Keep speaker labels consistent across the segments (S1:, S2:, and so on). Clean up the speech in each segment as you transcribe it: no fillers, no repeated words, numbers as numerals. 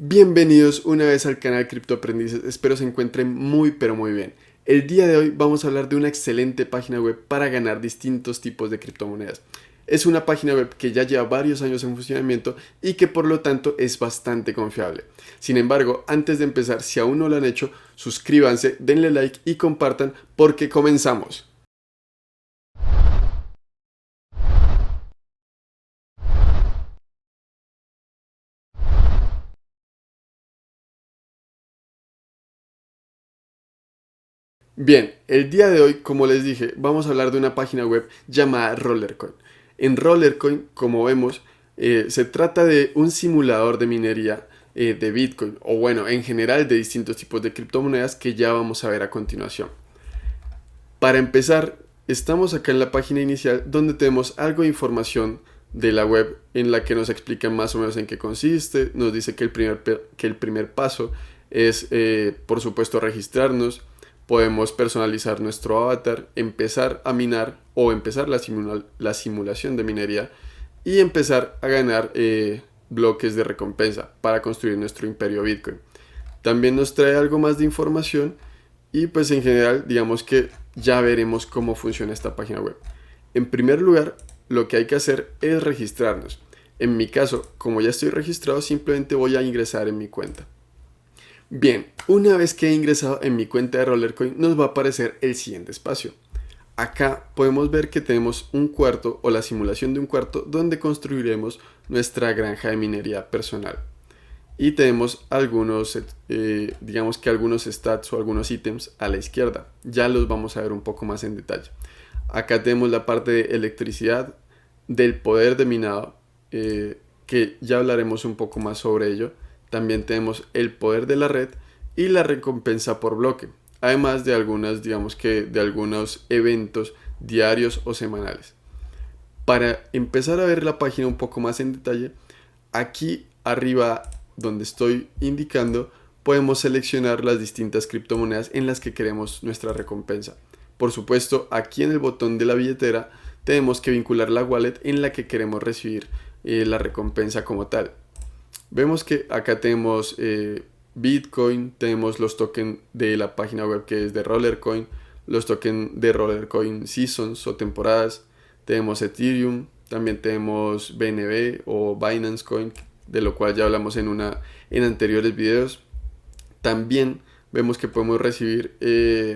S1: Bienvenidos una vez al canal Criptoaprendices, espero se encuentren muy pero muy bien. El día de hoy vamos a hablar de una excelente página web para ganar distintos tipos de criptomonedas. Es una página web que ya lleva varios años en funcionamiento y que por lo tanto es bastante confiable. Sin embargo, antes de empezar, si aún no lo han hecho, suscríbanse, denle like y compartan porque comenzamos. Bien, el día de hoy, como les dije, vamos a hablar de una página web llamada Rollercoin. En Rollercoin, como vemos, se trata de un simulador de minería de Bitcoin, o bueno, en general de distintos tipos de criptomonedas que ya vamos a ver a continuación. Para empezar, estamos acá en la página inicial donde tenemos algo de información de la web en la que nos explican más o menos en qué consiste. Nos dice que el primer paso es, por supuesto, registrarnos. Podemos personalizar nuestro avatar, empezar a minar o empezar la simulación de minería y empezar a ganar bloques de recompensa para construir nuestro imperio Bitcoin. También nos trae algo más de información y pues en general digamos que ya veremos cómo funciona esta página web. En primer lugar, lo que hay que hacer es registrarnos. En mi caso, como ya estoy registrado, simplemente voy a ingresar en mi cuenta. Bien, una vez que he ingresado en mi cuenta de Rollercoin, nos va a aparecer el siguiente espacio. Acá podemos ver que tenemos un cuarto o la simulación de un cuarto donde construiremos nuestra granja de minería personal. Y tenemos algunos, digamos que algunos stats o algunos ítems a la izquierda. Ya los vamos a ver un poco más en detalle. Acá tenemos la parte de electricidad, del poder de minado, que ya hablaremos un poco más sobre ello. También tenemos el poder de la red y la recompensa por bloque. Además de algunas, digamos que de algunos eventos diarios o semanales. Para empezar a ver la página un poco más en detalle, aquí arriba donde estoy indicando, podemos seleccionar las distintas criptomonedas en las que queremos nuestra recompensa. Por supuesto, aquí en el botón de la billetera tenemos que vincular la wallet en la que queremos recibir la recompensa como tal. Vemos que acá tenemos Bitcoin, tenemos los tokens de la página web que es de Rollercoin, los tokens de Rollercoin Seasons o temporadas, tenemos Ethereum, también tenemos BNB o Binance Coin, de lo cual ya hablamos en anteriores videos. También vemos que podemos recibir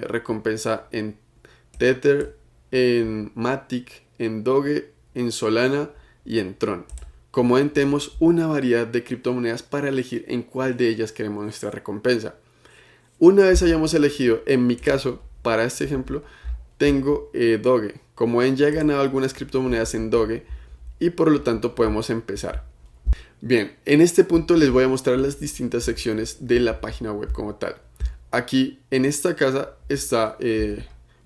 S1: recompensa en Tether, en Matic, en Doge, en Solana y en Tron. Como ven, tenemos una variedad de criptomonedas para elegir en cuál de ellas queremos nuestra recompensa. Una vez hayamos elegido, en mi caso, para este ejemplo, tengo Doge. Como ven, ya he ganado algunas criptomonedas en Doge y por lo tanto podemos empezar. Bien, en este punto les voy a mostrar las distintas secciones de la página web como tal. Aquí en esta casa está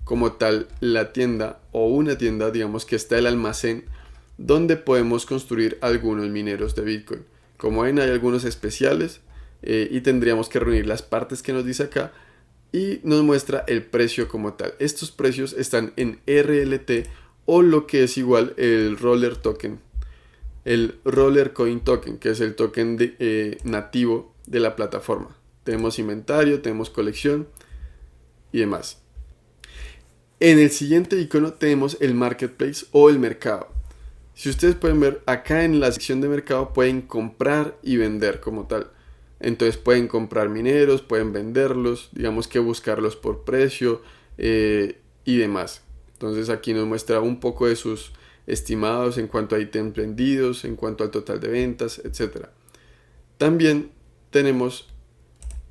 S1: como tal la tienda o una tienda, digamos que está el almacén donde podemos construir algunos mineros de Bitcoin. Como ven, hay algunos especiales y tendríamos que reunir las partes que nos dice acá y nos muestra el precio como tal. Estos precios están en RLT o lo que es igual el Roller Token, el Rollercoin Token, que es el token nativo de la plataforma. Tenemos inventario, tenemos colección y demás. En el siguiente icono tenemos el Marketplace o el mercado. Si ustedes pueden ver, acá en la sección de mercado pueden comprar y vender como tal. Entonces pueden comprar mineros, pueden venderlos, digamos que buscarlos por precio y demás. Entonces aquí nos muestra un poco de sus estimados en cuanto a ítems vendidos, en cuanto al total de ventas, etc. También tenemos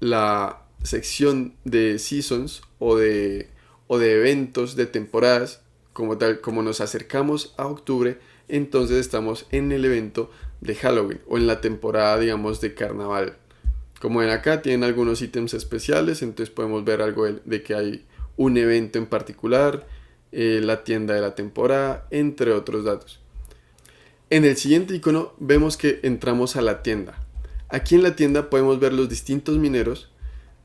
S1: la sección de seasons o de eventos de temporadas, como tal, como nos acercamos a octubre, entonces estamos en el evento de Halloween o en la temporada, digamos, de carnaval. Como ven acá, tienen algunos ítems especiales, entonces podemos ver algo de que hay un evento en particular, la tienda de la temporada, entre otros datos. En el siguiente icono vemos que entramos a la tienda. Aquí en la tienda podemos ver los distintos mineros,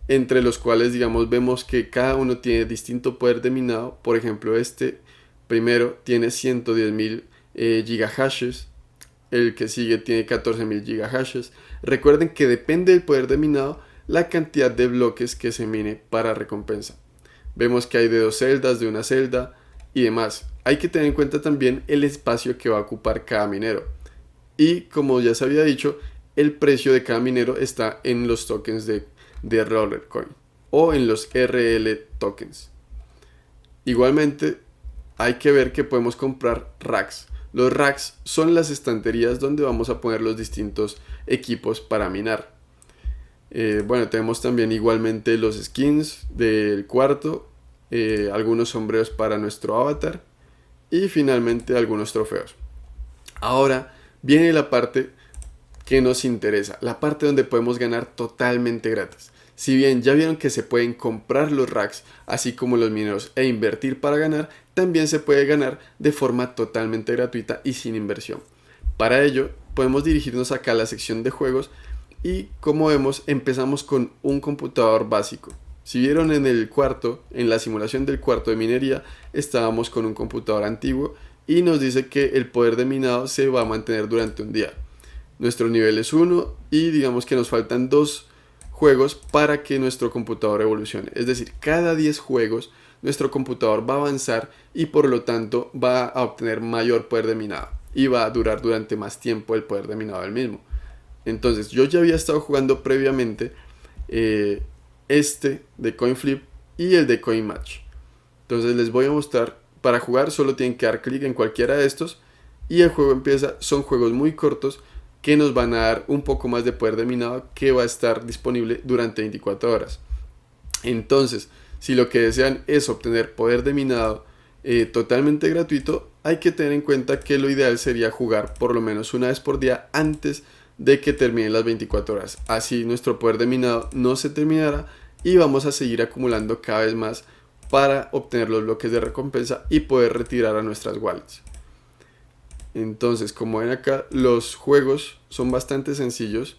S1: entre los cuales digamos vemos que cada uno tiene distinto poder de minado. Por ejemplo, este primero tiene 110.000 gigahashes, el que sigue tiene 14.000 gigahashes. Recuerden que depende del poder de minado la cantidad de bloques que se mine para recompensa. Vemos que hay de 2 celdas, de una celda y demás. Hay que tener en cuenta también el espacio que va a ocupar cada minero. Y como ya se había dicho, el precio de cada minero está en los tokens de Rollercoin o en los RL tokens. Igualmente hay que ver que podemos comprar racks. Los racks son las estanterías donde vamos a poner los distintos equipos para minar. Bueno, tenemos también igualmente los skins del cuarto, algunos sombreros para nuestro avatar y finalmente algunos trofeos. Ahora viene la parte que nos interesa, la parte donde podemos ganar totalmente gratis. Si bien ya vieron que se pueden comprar los racks, así como los mineros, e invertir para ganar, también se puede ganar de forma totalmente gratuita y sin inversión. Para ello, podemos dirigirnos acá a la sección de juegos y como vemos, empezamos con un computador básico. Si vieron en el cuarto, en la simulación del cuarto de minería, estábamos con un computador antiguo y nos dice que el poder de minado se va a mantener durante un día. Nuestro nivel es 1 y digamos que nos faltan 2 juegos para que nuestro computador evolucione. Es decir, cada 10 juegos nuestro computador va a avanzar y por lo tanto va a obtener mayor poder de minado y va a durar durante más tiempo el poder de minado del mismo. Entonces yo ya había estado jugando previamente este de CoinFlip y el de CoinMatch. Entonces les voy a mostrar. Para jugar solo tienen que dar clic en cualquiera de estos y el juego empieza. Son juegos muy cortos que nos van a dar un poco más de poder de minado que va a estar disponible durante 24 horas. Entonces, si lo que desean es obtener poder de minado totalmente gratuito, hay que tener en cuenta que lo ideal sería jugar por lo menos una vez por día antes de que terminen las 24 horas. Así nuestro poder de minado no se terminará y vamos a seguir acumulando cada vez más para obtener los bloques de recompensa y poder retirar a nuestras wallets. Entonces, como ven acá, los juegos son bastante sencillos.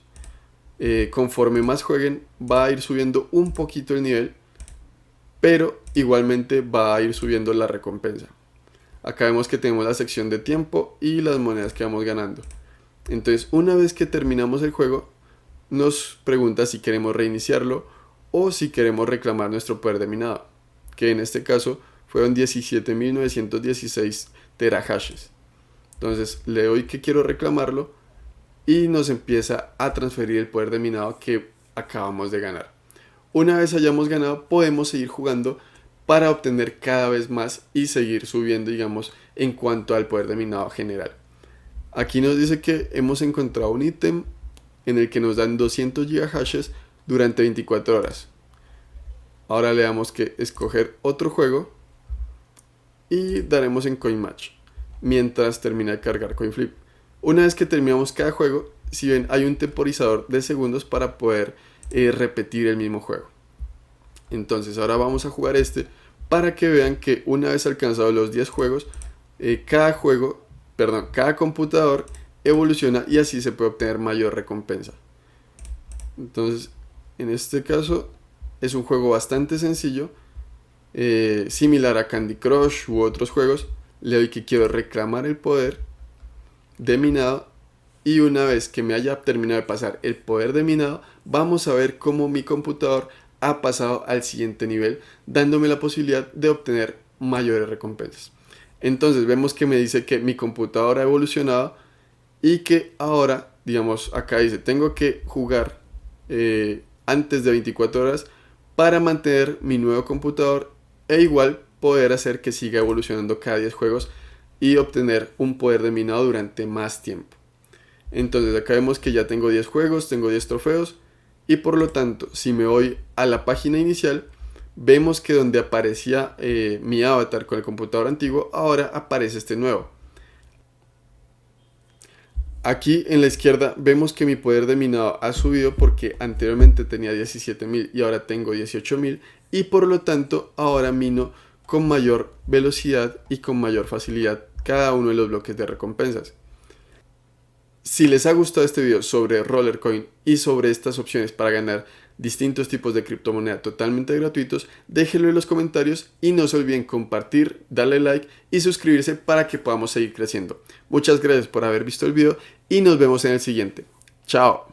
S1: Conforme más jueguen, va a ir subiendo un poquito el nivel, pero igualmente va a ir subiendo la recompensa. Acá vemos que tenemos la sección de tiempo y las monedas que vamos ganando. Entonces, una vez que terminamos el juego, nos pregunta si queremos reiniciarlo o si queremos reclamar nuestro poder de minado, que en este caso fueron 17.916 terahashes. Entonces le doy que quiero reclamarlo y nos empieza a transferir el poder de minado que acabamos de ganar. Una vez hayamos ganado, podemos seguir jugando para obtener cada vez más y seguir subiendo, digamos, en cuanto al poder de minado general. Aquí nos dice que hemos encontrado un ítem en el que nos dan 200 gigahashes durante 24 horas. Ahora le damos que escoger otro juego y daremos en CoinMatch mientras termina de cargar CoinFlip. Una vez que terminamos cada juego, si ven, hay un temporizador de segundos para poder repetir el mismo juego. Entonces ahora vamos a jugar este para que vean que una vez alcanzados los 10 juegos, cada computador evoluciona y así se puede obtener mayor recompensa. Entonces, en este caso es un juego bastante sencillo, similar a Candy Crush u otros juegos. Le doy que quiero reclamar el poder de minado y una vez que me haya terminado de pasar el poder de minado, vamos a ver cómo mi computador ha pasado al siguiente nivel, dándome la posibilidad de obtener mayores recompensas. Entonces vemos que me dice que mi computador ha evolucionado y que ahora, digamos, acá dice, tengo que jugar antes de 24 horas para mantener mi nuevo computador e igual poder hacer que siga evolucionando cada 10 juegos y obtener un poder de minado durante más tiempo. Entonces acá vemos que ya tengo 10 juegos, tengo 10 trofeos y por lo tanto si me voy a la página inicial vemos que donde aparecía mi avatar con el computador antiguo, ahora aparece este nuevo. Aquí en la izquierda vemos que mi poder de minado ha subido porque anteriormente tenía 17.000 y ahora tengo 18.000 y por lo tanto ahora mino con mayor velocidad y con mayor facilidad cada uno de los bloques de recompensas. Si les ha gustado este video sobre Rollercoin y sobre estas opciones para ganar distintos tipos de criptomoneda totalmente gratuitos, déjenlo en los comentarios y no se olviden compartir, darle like y suscribirse para que podamos seguir creciendo. Muchas gracias por haber visto el video y nos vemos en el siguiente. Chao.